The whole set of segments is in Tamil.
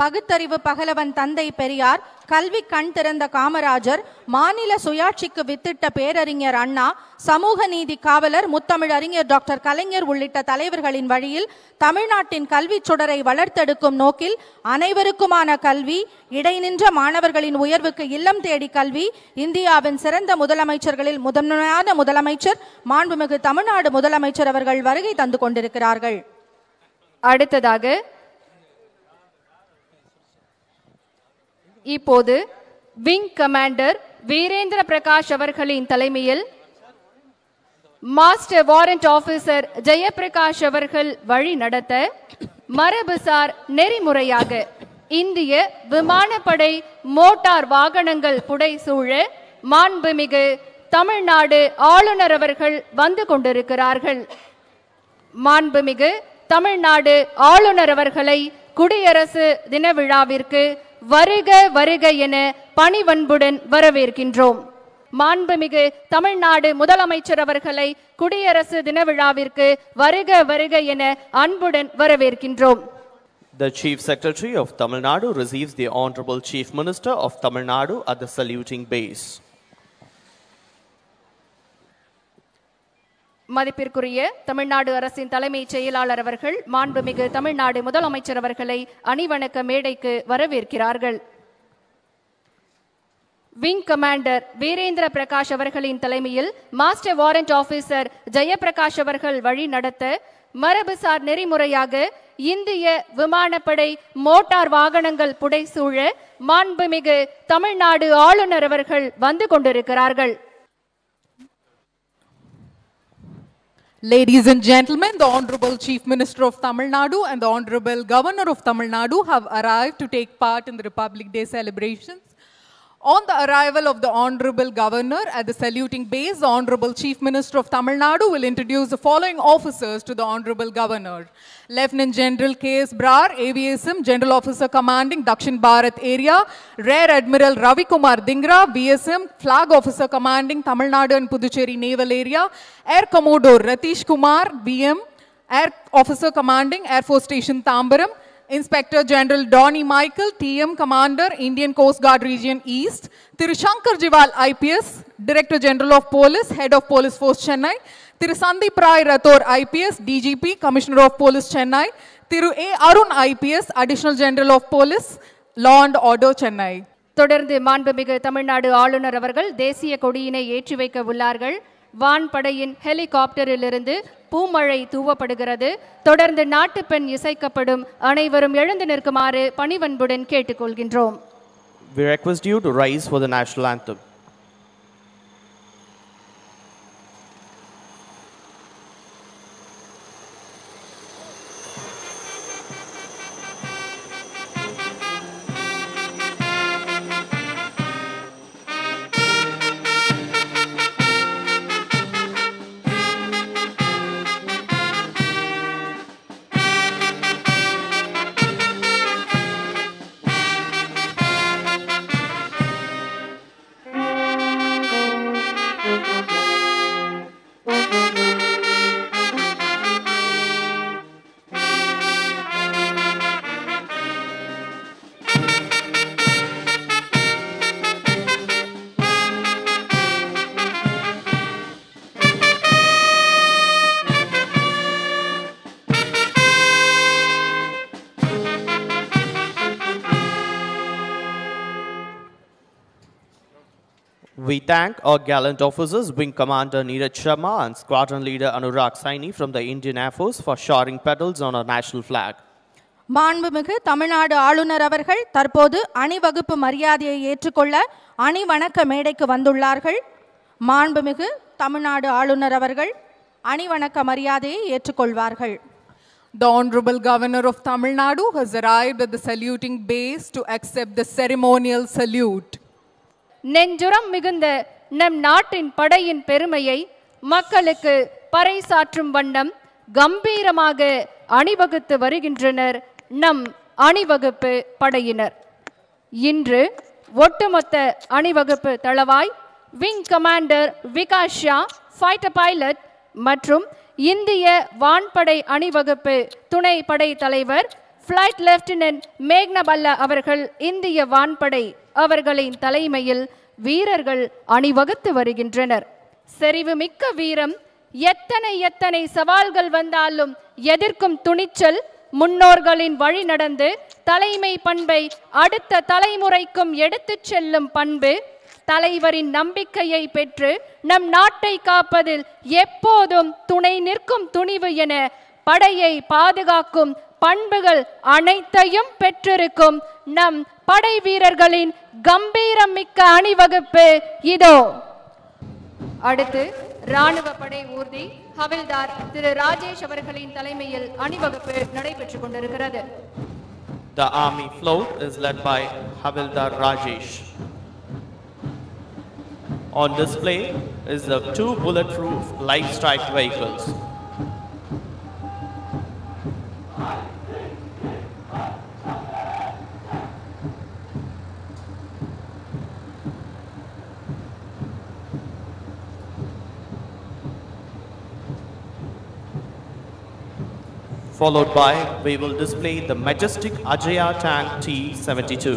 பகுத்தறிவு பகலவன் தந்தை பெரியார், கல்வி கண் திறந்த காமராஜர், மாநில சுயாட்சிக்கு வித்திட்ட பேரறிஞர் அண்ணா, சமூக நீதி காவலர் முத்தமிழறிஞர் டாக்டர் கலைஞர் உள்ளிட்ட தலைவர்களின் வழியில் தமிழ்நாட்டின் கல்வி சுடரை வளர்த்தெடுக்கும் நோக்கில் அனைவருக்குமான கல்வி, இடைநின்ற மாணவர்களின் உயர்வுக்கு இல்லம் தேடி கல்வி, இந்தியாவின் சிறந்த முதலமைச்சர்களில் முதன்மையான முதலமைச்சர் மாண்புமிகு தமிழ்நாடு முதலமைச்சர் அவர்கள் வருகை தந்து கொண்டிருக்கிறார்கள். அடுத்ததாக இப்போது விங் கமாண்டர் வீரேந்திர பிரகாஷ் அவர்களின் தலைமையில் மாஸ்டர் வாரண்ட் ஆபீசர் ஜெயபிரகாஷ் அவர்கள் வழி நடத்த மரபுசார் நெறிமுறையாக இந்திய விமானப்படை மோட்டார் வாகனங்கள் புடைசூழ மாண்புமிகு தமிழ்நாடு ஆளுநர் அவர்கள் வந்து கொண்டிருக்கிறார்கள். மாண்புமிகு தமிழ்நாடு ஆளுநர் அவர்களை குடியரசு தின விழாவிற்கு வருக வருக என பணிவன்புடன் வரவேற்கின்றோம். மாண்புமிகு தமிழ்நாடு முதலமைச்சர் அவர்களை குடியரசு தின விழாவிற்கு வருக வருக என அன்புடன் வரவேற்கின்றோம். The Chief Secretary of Tamil Nadu receives the Honorable Chief Minister of Tamil Nadu at the saluting base. மதிப்பிற்குரிய தமிழ்நாடு அரசின் தலைமைச் செயலாளர் அவர்கள் மாண்புமிகு தமிழ்நாடு முதலமைச்சர் அவர்களை அணிவணக்க மேடைக்கு வரவேற்கிறார்கள். விங் கமாண்டர் வீரேந்திர பிரகாஷ் அவர்களின் தலைமையில் மாஸ்டர் வாரண்ட் ஆபீசர் ஜெயபிரகாஷ் அவர்கள் வழி நடத்த மரபுசார் நெறிமுறையாக இந்திய விமானப்படை மோட்டார் வாகனங்கள் புடைசூழ மாண்புமிகு தமிழ்நாடு ஆளுநர் அவர்கள் வந்து கொண்டிருக்கிறார்கள். Ladies and gentlemen, the Honorable Chief Minister of Tamil Nadu and the Honorable Governor of Tamil Nadu have arrived to take part in the Republic Day celebrations. On the arrival of the Honorable Governor at the saluting base, the Honorable Chief Minister of Tamil Nadu will introduce the following officers to the Honorable Governor. Lieutenant General K.S. Brar, AVSM, General Officer Commanding Dakshin Bharat Area. Rear Admiral Ravi Kumar Dingra, VSM, Flag Officer Commanding Tamil Nadu and Puducherry Naval Area. Air Commodore Ratish Kumar, BM, Air Officer Commanding Air Force Station Tambaram. Inspector General Donny Michael, TM Commander, Indian Coast Guard Region East. Thiru Shankar Jiwal, IPS, Director General of Police, Head of Police Force Chennai. Thiru Sandeep Rai Rathor, IPS, DGP, Commissioner of Police Chennai. Thiru A. Arun, IPS, Additional General of Police, Law and Order Chennai. தொடர்ந்து மாண்புமிகு தமிழ்நாடு ஆளுநர் அவர்கள் தேசிய கொடியினை ஏற்றி வைக்க உள்ளார்கள். வான்படையின் ஹெலிகாப்டரிலிருந்து பூமழை தூவப்படுகிறது. தொடர்ந்து நாட்டுப்பெண் இசைக்கப்படும். அனைவரும் எழுந்து நிற்குமாறு பணிவன்புடன் கேட்டுக்கொள்கின்றோம். We request you to rise for the national anthem. We thank our gallant officers, Wing Commander Neeraj Sharma and Squadron Leader Anurag Saini from the Indian Air Force for shoring petals on our national flag. மாண்புமிகு தமிழ்நாடு ஆளுநர் அவர்கள் தற்போது அணிவகுப்பு மரியாதையை ஏற்றுக்கொள்ள அணிவணக்க மேடைக்கு வந்துள்ளார்கள். மாண்புமிகு தமிழ்நாடு ஆளுநர் அவர்கள் அணிவணக்க மரியாதையை ஏற்றுக்கொள்வார்கள். The Honorable Governor of Tamil Nadu has arrived at the saluting base to accept the ceremonial salute. நெஞ்சுரம் மிகுந்த நம் நாட்டின் படையின் பெருமையை மக்களுக்கு பறைசாற்றும் வண்ணம் கம்பீரமாக அணிவகுத்து வருகின்றனர் நம் அணிவகுப்பு படையினர். இன்று ஒட்டுமொத்த அணிவகுப்பு தளவாய் wing commander Vikash Shah, fighter pilot மற்றும் இந்திய வான்படை அணிவகுப்பு துணை படை தலைவர் ஃபிளைட் லெப்டினன்ட் மேக்னபல்லா அவர்கள் இந்திய வான்படை அவர்களின் தலைமையில் வீரர்கள் அணிவகுத்து வருகின்றனர். செறிவு மிக்க வீரம், எத்தனை சவால்கள் வந்தாலும் எதிர்க்கும் துணிச்சல், முன்னோர்களின் வழி நடந்து தலைமை பண்பை அடுத்த தலைமுறைக்கும் எடுத்துச் செல்லும் பண்பு, தலைவரின் நம்பிக்கையை பெற்று நம் நாட்டை காப்பதில் எப்போதும் துணை நிற்கும் துணிவு என படையை பாதுகாக்கும் பண்புகள் அனைத்தையும் பெற்றிருக்கும் நம் படை வீரர்களின் கம்பீரம் மிக்க அணிவகுப்பு இதோ. அடுத்து ராணுவ படை ஊர்தி ஹவில்தார் திரு ராஜேஷ் அவர்களின் தலைமையில் அணிவகுப்பு நடைபெற்றுக் கொண்டிருக்கிறது. The army float is led by Havildar Rajesh. On display is the 2 bulletproof light strike vehicles. Followed by, we will display the majestic Ajaya tank T-72.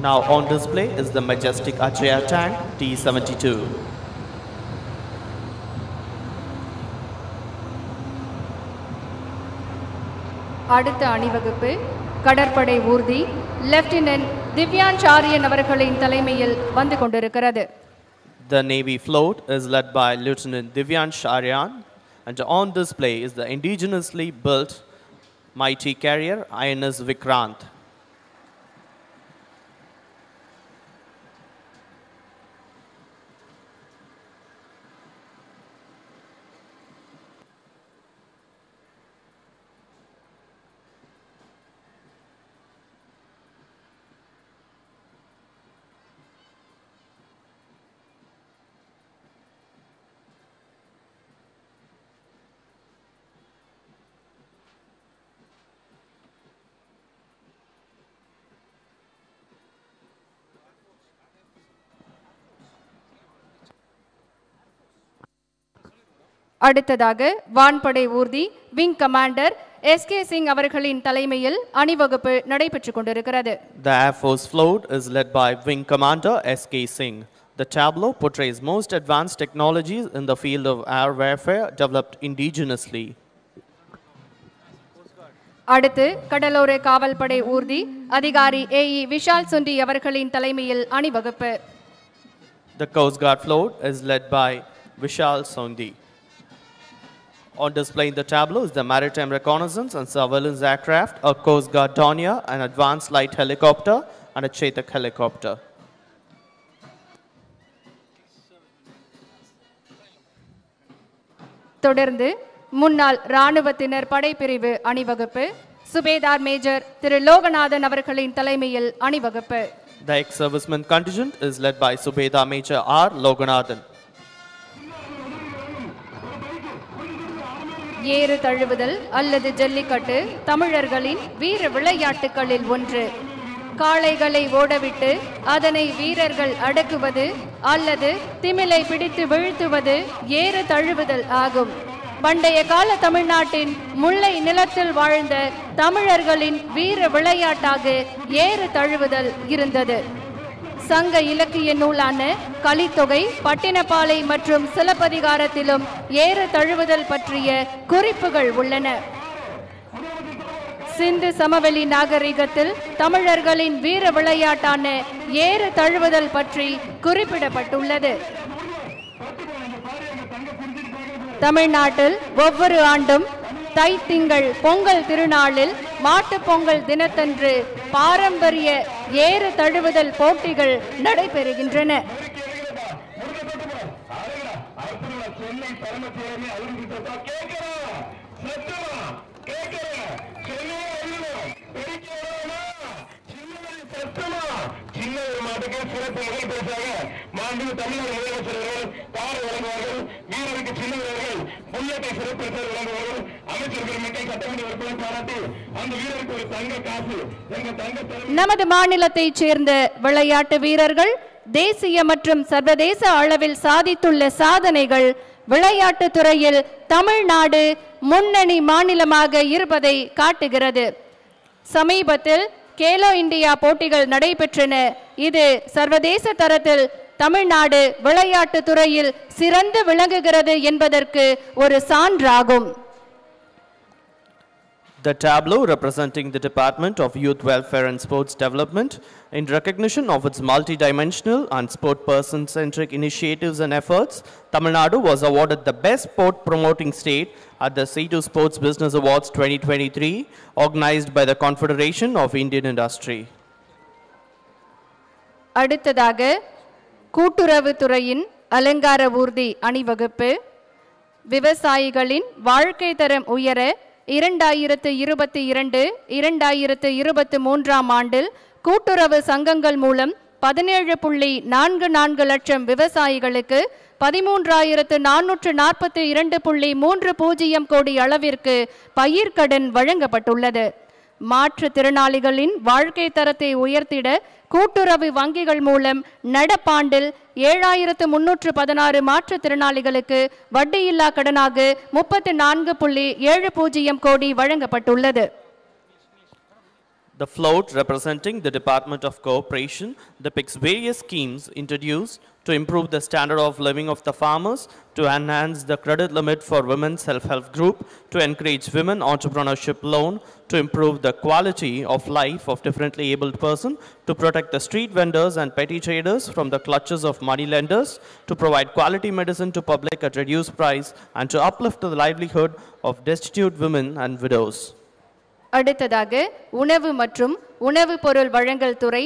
Now on display is the majestic Ajaya tank T-72. அடுத்த அணிவகுப்பு கடற்படை ஊர்தி லெப்டினன்ட் திவ்யான் சாரியன் அவர்களின் தலைமையில் வந்து கொண்டிருக்கிறது. The Navy float is led by Lieutenant Divyan Sharyan, and on display is the indigenously built mighty carrier INS Vikrant. அடுத்ததாக வான்படை ஊர்தி விங் கமாண்டர் SK சிங் அவர்களின் தலைமையில் அணிவகுப்பு நடைபெற்றுக் கொண்டிருக்கிறது. The Air Force float is led by Wing Commander SK Singh. The tableau portrays most advanced technologies in the field of air warfare developed indigenously. அடுத்து கடலோர காவல் படை ஊர்தி அதிகாரி AE விஷால் சுண்டி அவர்களின் தலைமையில் அணிவகுப்பு. The Coast Guard float is led by Vishal Sondi. On display in the tableau is the Maritime Reconnaissance and Surveillance Aircraft, a Coast Guard Dornier, an Advanced Light Helicopter, and a Chetak helicopter. தொடர்ந்து முன்னாள் இராணுவத்தினர் படைப்பிரிவு அணிவகுப்பு சுபேதார் மேஜர் திரு லோகநாதன் அவர்களின் தலைமையில் அணிவகுப்பு. The ex-serviceman contingent is led by Subedar Major R. Loganathan. ஏறு தழுவுதல் அல்லது ஜல்லிக்கட்டு தமிழர்களின் வீர விளையாட்டுகளில் ஒன்று. காளைகளை ஓடவிட்டு அதனை வீரர்கள் அடக்குவது அல்லது திமிலை பிடித்து வீழ்த்துவது ஏறு தழுவுதல் ஆகும். பண்டைய கால தமிழ்நாட்டின் முல்லை நிலத்தில் வாழ்ந்த தமிழர்களின் வீர விளையாட்டாக ஏறு தழுவுதல் இருந்தது. சங்க இலக்கிய நூலான கலித்தொகை, பட்டினப்பாலை மற்றும் சிலப்பதிகாரத்திலும் ஏறு தழுவுதல் பற்றிய குறிப்புகள் உள்ளன. சிந்து சமவெளி நாகரிகத்தில் தமிழர்களின் வீர விளையாட்டான ஏறு தழுவுதல் பற்றி குறிப்பிடப்பட்டுள்ளது. தமிழ்நாட்டில் ஒவ்வொரு ஆண்டும் தை திங்கள் பொங்கல் திருநாளில் மாட்டுப் பொங்கல் தினத்தன்று பாரம்பரிய ஏறு தழுவுதல் போட்டிகள் நடைபெறுகின்றன. இன்னொரு மாட்டுக்கு சிறப்பு முதல் பரிசாக மாண்பு தமிழ்நாடு முதலமைச்சர் அவர்கள் கார் வழங்குவார்கள். வீரருக்கு சின்னவர்கள் புல்லட்டை சிறப்பு பரிசாக வழங்குவார்கள். அமைச்சர் பெருமக்கள் சட்டமன்ற உறுப்பினர் பாராட்டி அந்த வீரருக்கு ஒரு தங்க காசு எங்க தங்க. நமது மாநிலத்தைச் சேர்ந்த விளையாட்டு வீரர்கள் தேசிய மற்றும் சர்வதேச அளவில் சாதித்துள்ள சாதனைகள் விளையாட்டு துறையில் தமிழ்நாடு முன்னணி மாநிலமாக இருப்பதை காட்டுகிறது. சமீபத்தில் கேலோ இந்தியா போட்டிகள் நடைபெற்றன. இது சர்வதேச தரத்தில் தமிழ்நாடு விளையாட்டு துறையில் சிறந்து விளங்குகிறது என்பதற்கு ஒரு சான்றாகும். The tableau representing the Department of Youth Welfare and Sports Development in recognition of its multidimensional and sport person-centric initiatives and efforts, Tamil Nadu was awarded the Best Sport Promoting State at the C2 Sports Business Awards 2023, organized by the Confederation of Indian Industry. அடுத்ததாக கூட்டுறவு துறையின் அலங்கார ஊர்தி அணிவகுப்பு. விவசாயிகளின் வாழ்க்கை தரம் உயர 2022-2023 ஆண்டில் கூட்டுறவு சங்கங்கள் மூலம் 17.44 லட்சம் விவசாயிகளுக்கு 13,442.30 கோடி அளவிற்கு பயிர்க்கடன் வழங்கப்பட்டுள்ளது. மாற்றுத்திறனாளிகளின் வாழ்க்கை தரத்தை உயர்த்திட கூட்டுறவு வங்கிகள் மூலம் நடப்பாண்டில் 7,316 மாற்றுத்திறனாளிகளுக்கு வட்டியில்லா கடனாக 34.70 கோடி வழங்கப்பட்டுள்ளது. The float representing the Department of Cooperation depicts various schemes introduced to improve the standard of living of the farmers, to enhance the credit limit for women's self-help group, to encourage women entrepreneurship loan, to improve the quality of life of differently abled person, to protect the street vendors and petty traders from the clutches of money lenders, to provide quality medicine to public at reduced price, and to uplift the livelihood of destitute women and widows. அடுத்ததாக உணவு மற்றும் உணவு பொருள் வழங்கல் துறை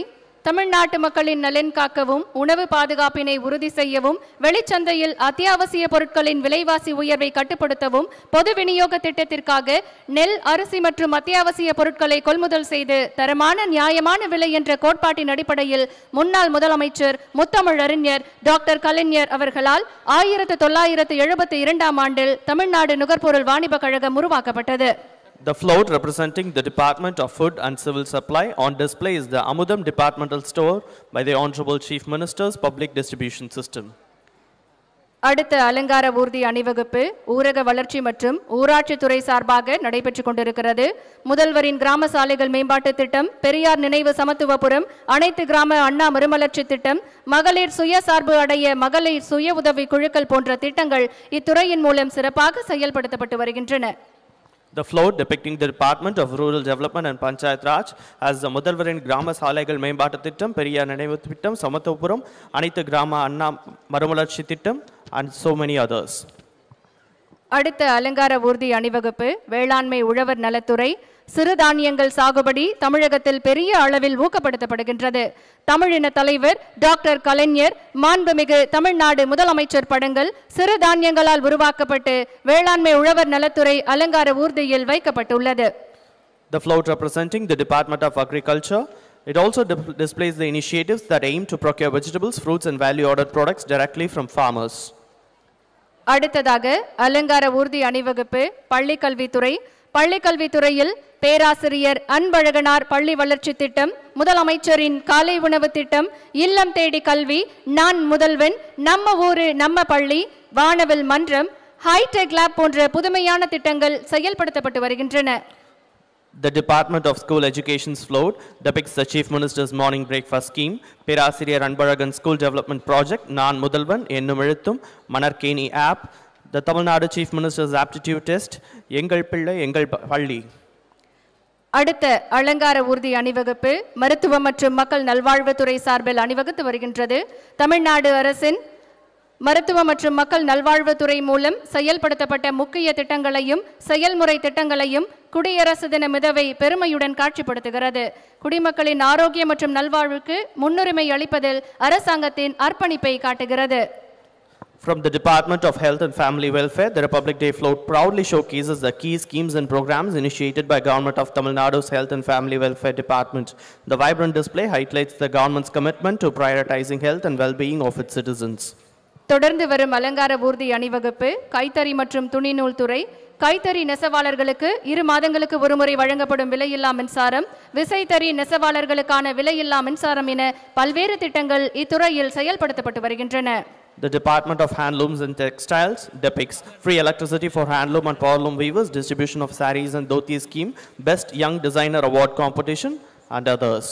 தமிழ்நாட்டு மக்களின் நலன் காக்கவும் உணவு பாதுகாப்பினை உறுதி செய்யவும் வெளிச்சந்தையில் அத்தியாவசிய பொருட்களின் விலைவாசி உயர்வை கட்டுப்படுத்தவும் பொது விநியோக திட்டத்திற்காக நெல், அரிசி மற்றும் அத்தியாவசிய பொருட்களை கொள்முதல் செய்து தரமான நியாயமான விலை என்ற கோட்பாட்டின் அடிப்படையில் முன்னாள் முதலமைச்சர் முத்தமிழறிஞர் டாக்டர் கலைஞர் அவர்களால் 1972 ஆண்டில் தமிழ்நாடு நுகர்பொருள் வாணிப கழகம் உருவாக்கப்பட்டது. The float representing the Department of Food and Civil Supply on display is the Amudam Departmental Store by the Honorable Chief Minister's Public Distribution System. அடுத்த அலங்கார ஊர்தி அணிவகுப்பு ஊரக வளர்ச்சி மற்றும் ஊராட்சி துறை சார்பாக நடைபெற்றுக் கொண்டிருக்கிறது. முதல்வரின் கிராம சாலைகள் மேம்பாட்டு திட்டம், பெரியார் நினைவு சமத்துவபுரம், அனைத்து கிராம அண்ணா மறுமலர்ச்சி திட்டம், மகளிர் சுயசார்பு அடைய மகளிர் சுய உதவி குழுக்கள் போன்ற திட்டங்கள் இத்துறையின் மூலம் சிறப்பாக செயல்படுத்தப்பட்டு வருகின்றன. The float depicting the Department of Rural Development and Panchayat Raj as the முதல்வரின் கிராம சாலைகள் மேம்பாட்டு திட்டம், பெரியார் நினைவு திட்டம், சமத்துவபுரம், அனைத்து கிராம அண்ணா மறுமலர்ச்சி திட்டம் and so many others. அடுத்த அலங்கார ஊர்தி அணிவகுப்பு வேளாண்மை உழவர் நலத்துறை. சிறுதானியங்கள் சாகுபடி தமிழகத்தில் பெரிய அளவில் ஊக்கப்படுத்தப்படுகின்றது. தமிழின தலைவர் டாக்டர் கலைஞர், மாண்புமிகு தமிழ்நாடு முதலமைச்சர் படங்கள் சிறுதானியங்களால் உருவாக்கப்பட்டு வேளாண்மை உழவர் நலத்துறை அலங்கார ஊர்தியில் வைக்கப்பட்டுள்ளது. The float representing the Department of Agriculture. It also displays the initiatives that aim to procure vegetables, fruits and value-added products directly from farmers. அடுத்ததாக அலங்கார ஊர்தி அணிவகுப்பு பள்ளிக்கல்வித்துறை. பள்ளிக்கல்வித்துறையில் பேராசிரியர் அன்பழகனார் பள்ளி வளர்ச்சி திட்டம், முதலமைச்சரின் காலை உணவு திட்டம், இல்லம் தேடி கல்வி, நான் முதல்வன், நம்ம ஊரு நம்ம பள்ளி, வானவில் மன்றம், ஹைடெக் லேப் போன்ற புதுமையான திட்டங்கள் செயல்படுத்தப்பட்டு வருகின்றன. The Department of School Education's float depicts the Chief Minister's morning breakfast scheme, Perasiriyar Anbalagan School Development Project, Naan Mudalvan, Ennum Ezhuthum, Manarkeni app, the Tamil Nadu Chief Minister's aptitude test, Engal Pillai, Engal Palli. அடுத்த அலங்கார ஊர்தி அணிவகுப்பு மருத்துவம் மற்றும் மக்கள் நல்வாழ்வுத்துறை சார்பில் அணிவகுத்து வருகின்றது. தமிழ்நாடு அரசின் மருத்துவ மற்றும் மக்கள் நல்வாழ்வுத்துறை மூலம் செயல்படுத்தப்பட்ட முக்கிய திட்டங்களையும் செயல்முறை திட்டங்களையும் குடியரசு தின மிதவை பெருமையுடன் காட்சிப்படுத்துகிறது. குடிமக்களின் ஆரோக்கியம் மற்றும் நல்வாழ்வுக்கு முன்னுரிமை அளிப்பதில் அரசாங்கத்தின் அர்ப்பணிப்பை காட்டுகிறது. From the Department of Health and Family Welfare, the Republic Day float proudly showcases the key schemes and programs initiated by Government of Tamil Nadu's Health and Family Welfare Department. The vibrant display highlights the government's commitment to prioritizing health and well-being of its citizens. தொடர்ந்து வரும் அலங்கார ஊர்தி அணிவகுப்பு கைத்தறி மற்றும் துணிநூல் துறை கைத்தறி நெசவாளர்களுக்கு 2 மாதங்களுக்கு ஒருமுறை வழங்கப்படும் விலையில்லா மின்சாரம் விசைத்தறி நெசவாளர்களுக்கான விலையில்லா மின்சாரம் என பல்வேறு திட்டங்கள் இத்துறையில் செயல்படுத்தப்பட்டு வருகின்றன. The Department of Handlooms and Textiles depicts free electricity for handloom and powerloom weavers, distribution of saris and dhoti scheme, best young designer award competition and others.